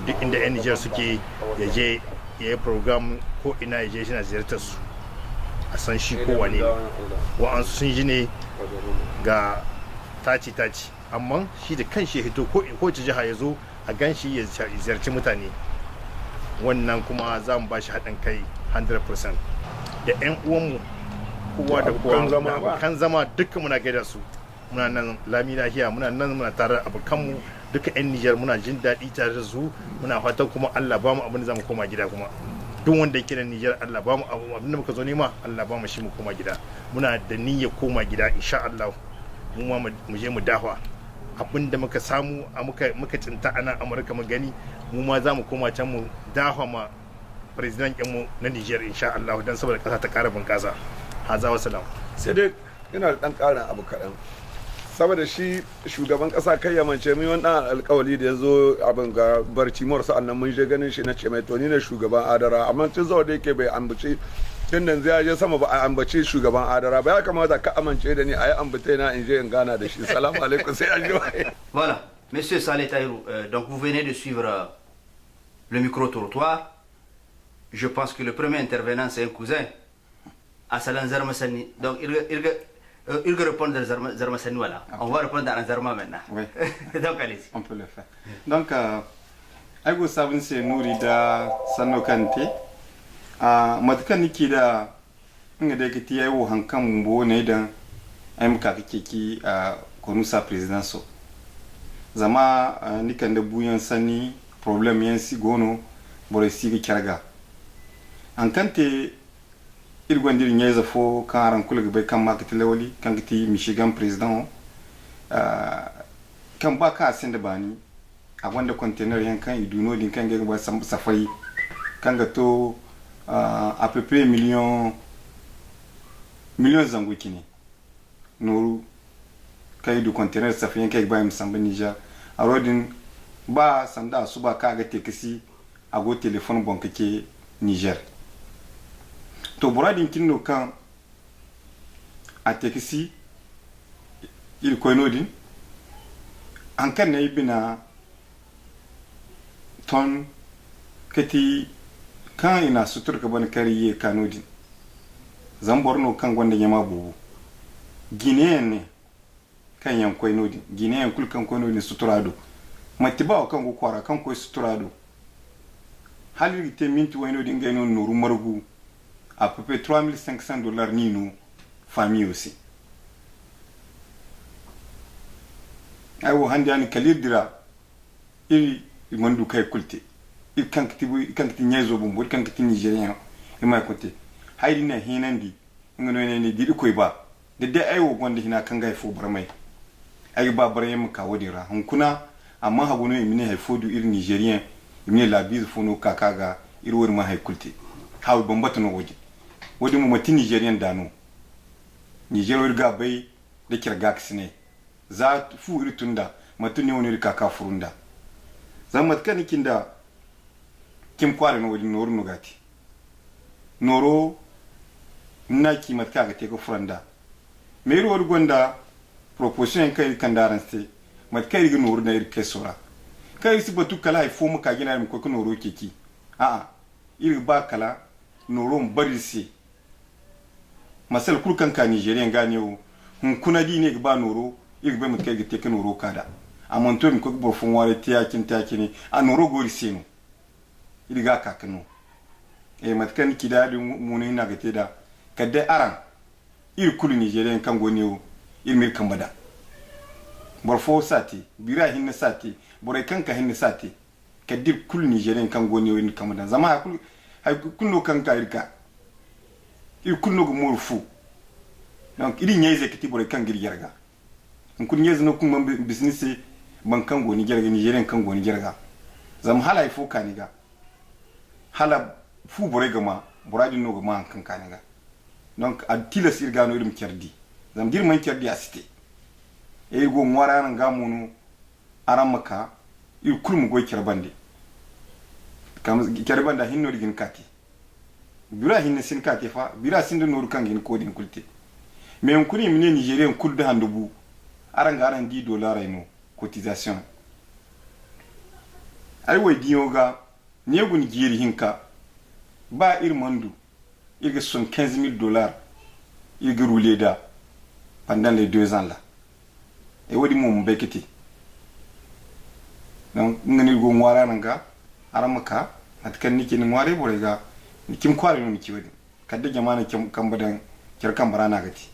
duk inda 'yan Nijar suke ya je ya yi program ko ina ya je shi na ziyartar su a san shi kowa ne wa'ansu sun ji ne ga taci amma shi da kan shi ya hito ko jiha ya zo a gan shi ya ziyarci mutane wannan kuma za mu ba shi haɗin kai 100% da 'yan uwanmu kowa da kowa kan zama duka muna gaida su muna nan lami lahiya muna nan muna tare da abokanmu duka 'yan Nijar muna jin daɗi tare da su muna fatan kuma Allah ba mu abin da za mu koma gida kuma duk wanda yake da Nijar Allah ba mu abin da muka zo nema Allah ba mu shi mu koma gida muna da niyyar koma gida insha Allah mu ma mu je mu dafa abin da muka samu muka cinta a nan Amurka mu gani mu ma za mu koma can mu dafa ma president mu na Nijar insha Allah dan saboda kasa ta ƙara bunƙasa haza wa salam sai dai yana da ɗan ƙarin abu kaɗan saboda shi shugaban kasa kai ya mance mun wani alkawali da ya zo abin ga barci mor sa'annan mun je ganin shi na ce mai to ni ne shugaban adara amma tun zuwa da yake bai ambaci tun nan zai je sama ba a ambaci shugaban adara ba ya kamata ka amince da ni a yi ambatai na in je in gana da shi salamu alaikum sai an ji. Voilà, monsieur Saleh Tahirou, donc vous venez de suivre le micro-trottoir. Je pense que le premier intervenant c'est un cousin, Assalan Zarmassani. Donc il va répondre à Zarmassani, voilà. On va répondre à Zarma maintenant. Oui. Donc allez-y. On peut le faire. Donc, Aïgo Sabin c'est Nouri da Sano Kante. Matukan niki da inga da kiti yayi wo hankan mbo ne da ayyuka kake ki a konusa president so. Zama nikan da buyan sani problem yan si gono bore si kyarga. An kante irgwandir nyai zafo kan aran kula bai kan makati lawali kan kiti Michigan president kan ba ka asin da bani a wanda container yan kan iduno din kan ga ba safai kan ga to à peu près millions zango kini noru kai du container safai yan kai ba musamba Niger a rodin ba sanda su ba ka ga tekisi a go telefon bon kake Niger to buradin kinno kan a tekisi il koynodin an kan ne bina ton kati kan ina sutur ka ban kariye kanodin zan borno kan gonda yama bubu guinéen ne kan yan koynodin guinéen kul kan koynodin suturado matiba kan go kwara kan koy suturado haliri te minti waynodin gayno nuru margu à peu près $3,500 ni nous, famille aussi. Aïwo handiani kalir dira, il mandu kay kulte. Il kankiti nyezo bumbu, il kankiti nigérien, il m'a écouté. Haïdi na hinandi, ngono ne di ko ba. De aïwo gonde hina kanga fo bramay. Aïwo ba brayem ka wodira. Hunkuna amma haguno imine hay fodu il nigérien, imine la bise fono kakaga, il wor ma hay kulte. hawi bambata no wodi mu mati Nigerian dano Nigeria irga bai da kirga kisne za fu iri tunda matu ne woni rika ka furunda za matkan kinda kim kwale no wodi noru no gati noro na ki matka ga te ko furanda me iri wodi gonda proposition kai kandaran ste matka iri noru na iri kesora kai si batu kala ai fo muka gina mu ko noro keki a iri ba kala noro bari si masal kurkan ka Nigerian gane o hun kuna di ne ba noro iri ba mutka ga te ko noro kada amonto mi ko bo fon ware tiya kini a noro gori sino iri ga kakano matkan kidadi muni na ga teda kadde aran iri kulu Nigerian kan goni o iri mir kan bada borfo sati bira hinna sati bore kanka hinna sati kaddir kulu Nigerian kan goni o iri kan bada zama kulu hay kulno kanka irka iri kulno go morfu donc iri nyeze kiti bore kan gir yarga kun nyeze no kun business ban kan goni jarga Nigerian kan goni jarga zam hala ifo kaniga hala fu bore gama boradi no gama kan kaniga donc a tilas irgano irim kerdi zam dir man kerdi asite e go ngwara nan gamunu aramaka ir kulmu go kerbande kam kerbanda hinno digin kati bira hinne sin kati fa bira sin do noru kan gin ko din kulte mais on kuni mine Nigérien kulde handubu aranga aran $10 no cotisation ay way dioga negun jiri hinka ba irmandu irga son $15,000 irga rouler da pendant les 2 ans là et wodi mum bekiti donc ngani go ngwara nanga aramaka atkan niki ni ngware borega nikim kware no niki wodi kadde jamana kim kambadan kirkan barana gati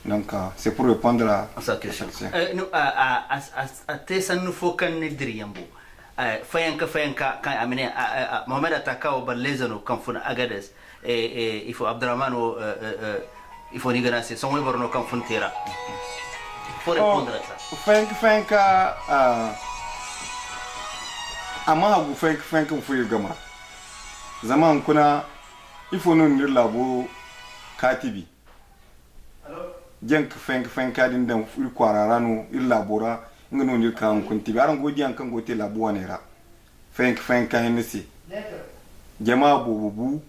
donc c'est pour répondre à sa question ça nous faut qu'on nedriambo fayanka kan amine Mohamed Atakao balezano kan funa agades il faut Abdurrahman il faut nigana c'est son borno kan funtera faut répondre à ça fayanka amma hagu fayanka fu gama zaman kuna il faut non nir labo katibi jank fayanka din dan fu kwararano il labora ngano ndir kan kunti baran godi an kan gote labu wanera fayanka hensi jama bubu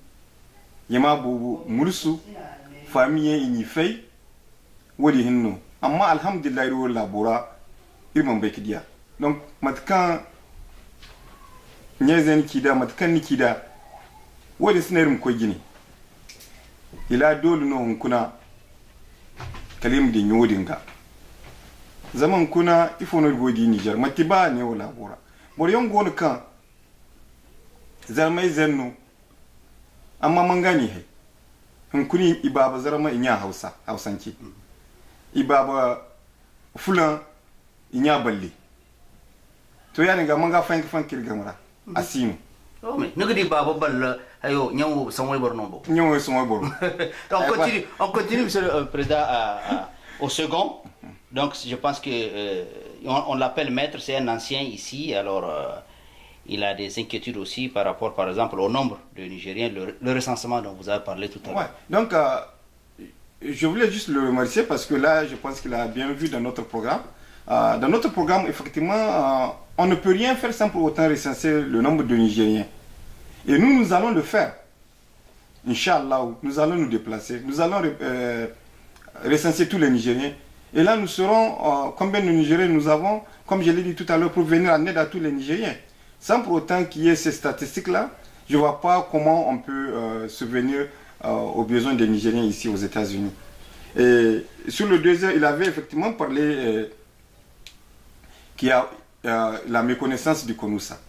mursu famiye ini fay wodi hinno amma alhamdulillah ro labora irman bekidia donc matkan nyezen kida matkan nikida wodi sinerim ko gini ila dolu no kuna kalim di nyodinga zaman kuna ifonor godi Niger matiba ne wala bora bor yon gon kan zarmai zenno amma mangani he kuni ibaba zarma inya hausanki ibaba fulan inya balli to yani ga manga fanki gamara asino oh mais nagdi baba balla ayo nyaw sanway bornombo donc on continue monsieur le président au second. Donc je pense que on l'appelle maître, c'est un ancien ici, alors il a des inquiétudes aussi par rapport par exemple au nombre de Nigériens, le recensement dont vous avez parlé tout à l'heure. Ouais, donc je voulais juste le remercier parce que là je pense qu'il a bien vu dans notre programme. Dans notre programme effectivement on ne peut rien faire sans pour autant recenser le nombre de Nigériens. Et nous allons le faire. Inch'Allah, nous allons nous déplacer, nous allons recenser tous les Nigériens. Et là, nous serons combien de Nigériens nous avons, comme je l'ai dit tout à l'heure, pour venir en aide à tous les Nigériens. Sans pour autant qu'il y ait ces statistiques-là, je ne vois pas comment on peut subvenir aux besoins des Nigériens ici aux États-Unis. Et sur le deuxième, il avait effectivement parlé qu'il y a la méconnaissance du CONUSA.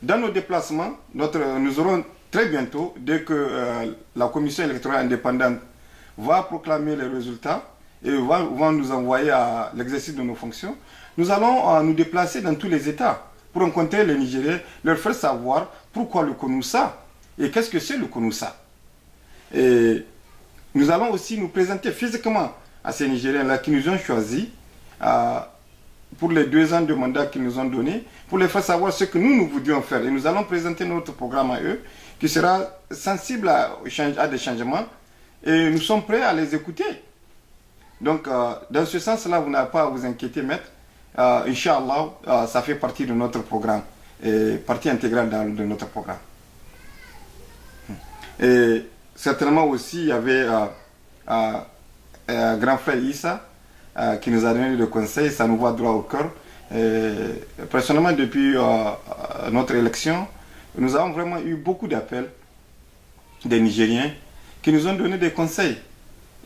Dans nos déplacements, nous aurons très bientôt, dès que la commission électorale indépendante va proclamer les résultats et va nous envoyer à l'exercice de nos fonctions, nous allons nous déplacer dans tous les États pour rencontrer les Nigériens, leur faire savoir pourquoi le CONUSA et qu'est-ce que c'est le CONUSA. Et nous allons aussi nous présenter physiquement à ces Nigériens-là qui nous ont choisis pour les 2 ans de mandat qu'ils nous ont donné, pour les faire savoir ce que nous voudrions faire. Et nous allons présenter notre programme à eux, qui sera sensible à des changements, et nous sommes prêts à les écouter. Donc, dans ce sens-là, vous n'avez pas à vous inquiéter, maître. Inch'Allah, ça fait partie de notre programme, et partie intégrale de notre programme. Et certainement aussi, il y avait un grand frère Issa, qui nous a donné le conseil, ça nous va droit au cœur. Personnellement, depuis notre élection, nous avons vraiment eu beaucoup d'appels des Nigériens qui nous ont donné des conseils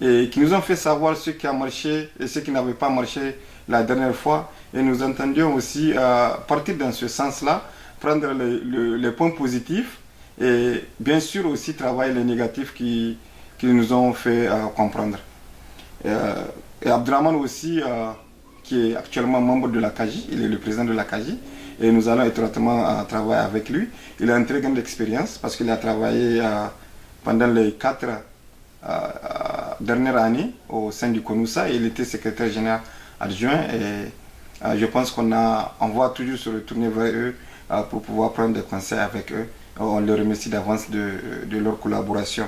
et qui nous ont fait savoir ce qui a marché et ce qui n'avait pas marché la dernière fois. Et nous entendions aussi partir dans ce sens-là, prendre les points positifs et bien sûr aussi travailler les négatifs qui nous ont fait comprendre. Et Abdurrahman aussi, qui est actuellement membre de la CAGI, il est le président de la CAGI, et nous allons étroitement travailler avec lui. Il a une très grande expérience parce qu'il a travaillé pendant les 4 dernières années au sein du CONUSA, et il était secrétaire général adjoint, et je pense qu'on va toujours se retourner vers eux pour pouvoir prendre des conseils avec eux. On les remercie d'avance de leur collaboration.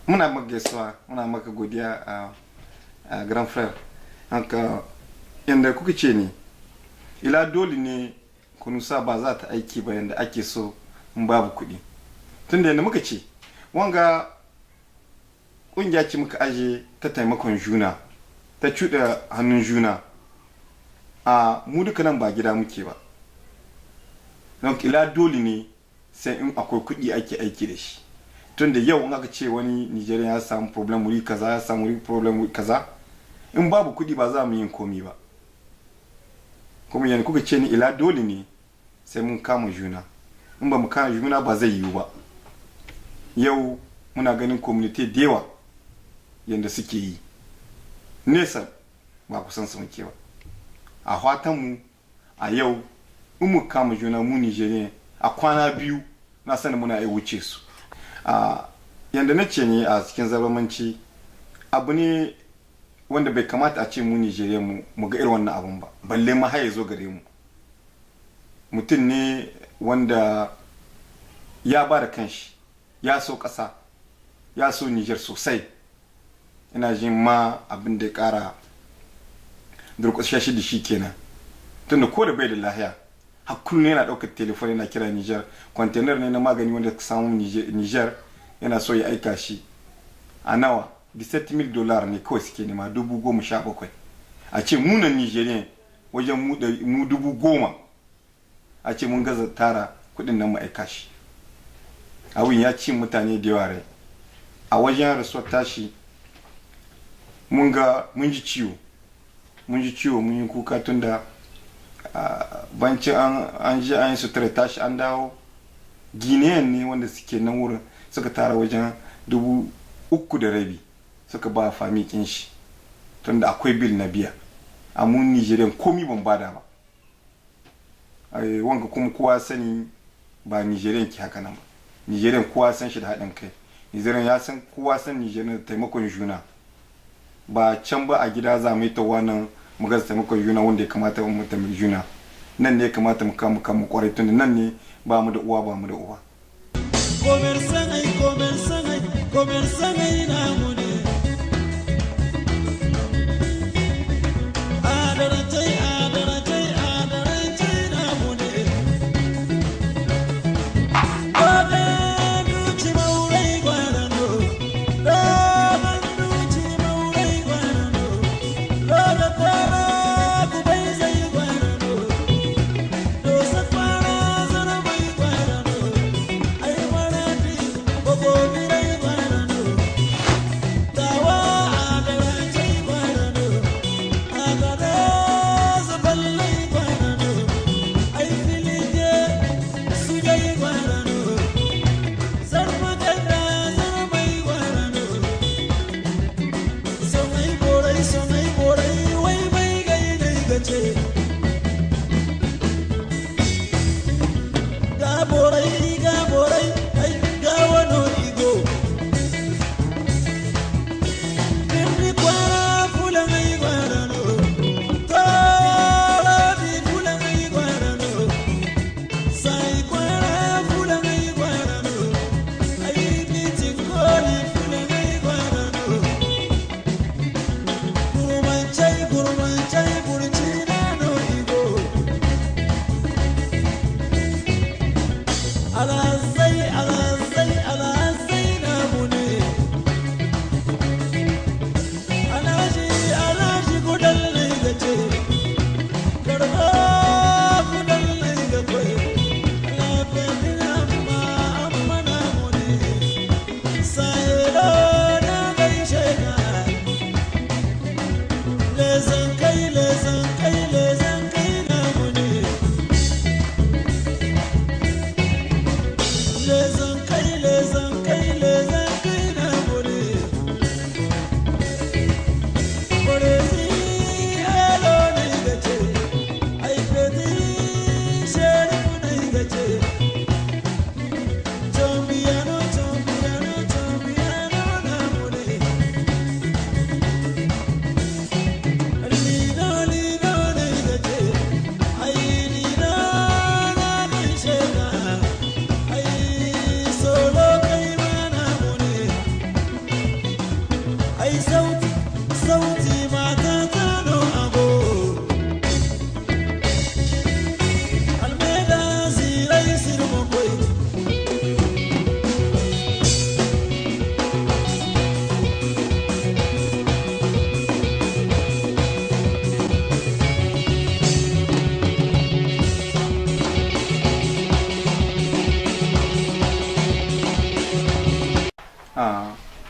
Mon ami Gessoir, mon ami Godia, grand frère. Donc, yanda kuka ce ne, ila dole ne kunusa ba za ta aiki ba yanda ake so in babu kuɗi. Tun da yanda muka ce, wanga ƙungiya ce muka aje ta taimakon juna, ta cuɗa hannun juna. Mu duka nan ba gida muke ba. Donc, ila dole ne sai in akwai kuɗi ake aiki da shi. Tun da yau in aka ce wani Nigerian ya samu problem wuri kaza, ya samu problem wuri kaza, in babu kudi ba za mu yin komi ba. Kuma yana kuka ce ni ila dole ne sai mun kama juna, in ba mu kama juna ba zai yiwu ba. Yau muna ganin community da yawa yadda suke yi, nesa ba kusan su muke ba. A fatan mu a yau in mu kama juna mu Nigerian a kwana biyu na sani muna wuce su. Yanda na ce ne a cikin zabamanci, abu ne wanda bai kamata a ce mu Nijeriya mu ga irin wannan abun ba, balle ma har ya zo gare mu. Mutum ne wanda ya ba da kanshi, ya so ƙasa, ya so Nijar sosai. Ina jin ma abin da ya ƙara durƙushe shi da shi kenan. Tunda ko da bai da lahiya, har kullum yana ɗaukar telefon yana kira Nijar, kwantenar ne na magani wanda ka samu Nijar yana so ya aika shi a nawa $17,000 ne kawai suke nema, 17,000. A ce munan Nigerian wajen mu 10,000 a ce mun gaza tara kudin nan ma'aika shi. Abin ya ci mutane da yawa rai. A wajen rasuwar tashi mun ji ciwo, mun yi kuka tun da bancin an ji an yi sutura tashi an dawo. Guinean ne wanda suke nan wurin suka tara wajen 3,500 suka ba fami kin shi, tunda akwai bil na biya. Amma Nigerian komi ban bada ba. Wanga kuma kowa sani ba Nigerian ki haka nan ba. Nigerian kowa san shi da haɗin kai. Nigerian ya san kowa san Nigerian da taimakon juna. Ba can ba a gida za mu yi ta wannan mu ga taimakon juna wanda ya kamata mu taimaki juna. Nan ne ya kamata mu kama kwarai, tunda nan ne ba mu da uwa ba mu da uwa. Komersanai na mu ne.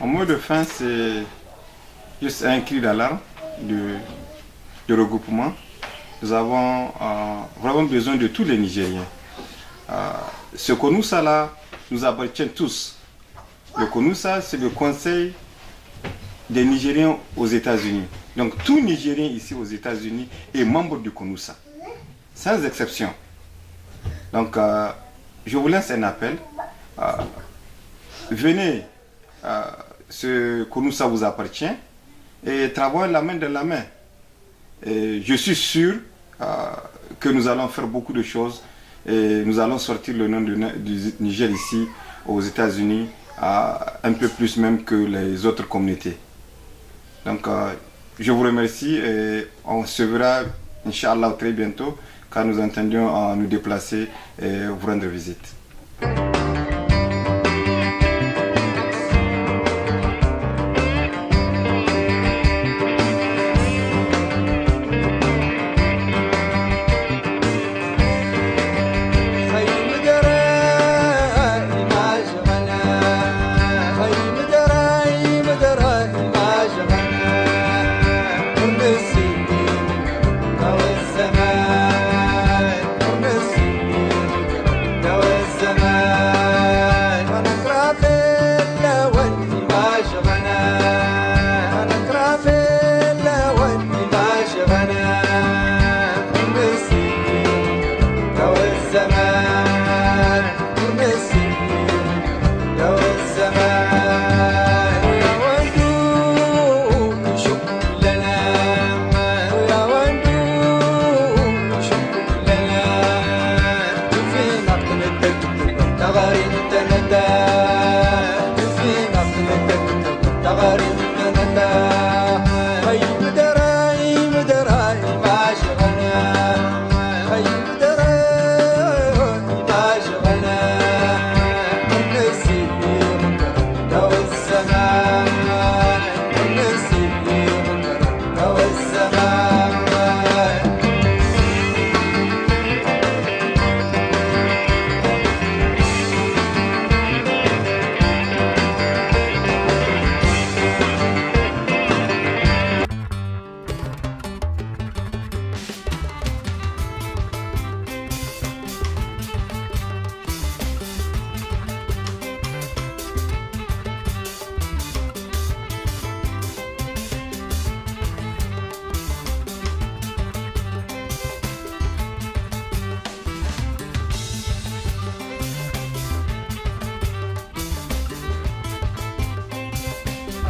En mot de fin, c'est juste un cri d'alarme de regroupement. Nous avons vraiment besoin de tous les Nigériens. Ce CONUSA là nous appartient tous. Le CONUSA, c'est le Conseil des Nigériens aux États-Unis. Donc tout Nigérien ici aux États-Unis est membre du CONUSA, sans exception. Donc je vous lance un appel. Venez, ce CONUSA vous appartient et travaillez la main dans la main. Et je suis sûr que nous allons faire beaucoup de choses et nous allons sortir le nom du Niger ici aux États-Unis un peu plus même que les autres communautés. Donc je vous remercie et on se verra Inch'Allah très bientôt car nous intendions nous déplacer et vous rendre visite.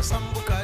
Sambuka